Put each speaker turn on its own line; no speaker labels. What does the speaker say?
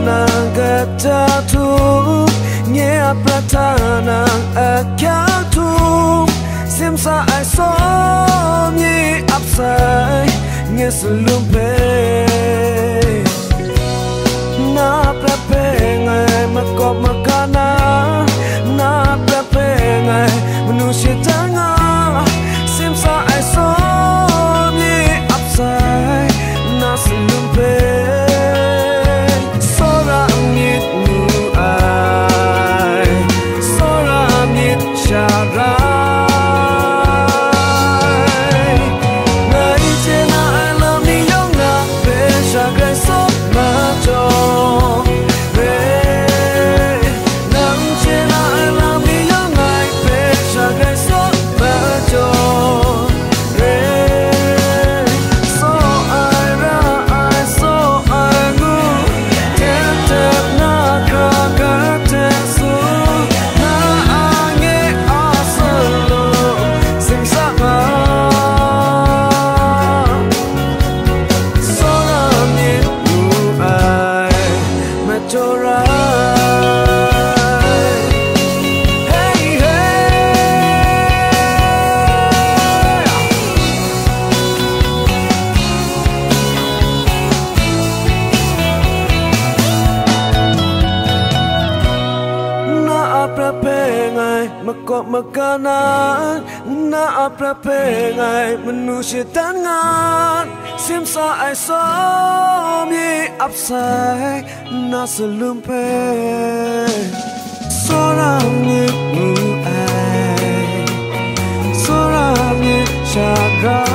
nang ketatu nye pratana akyatu simsa ai som nye upside nye sulumpe na prape ngai makop makana na prape ngai manusia tanga simsa ai som nye upside na sulumpe sora mit nu ai sora mit chara makop makanan na aprape ngai manusia tangan simsa ai som ye upside na selumpe soram ni ai soram ni chagra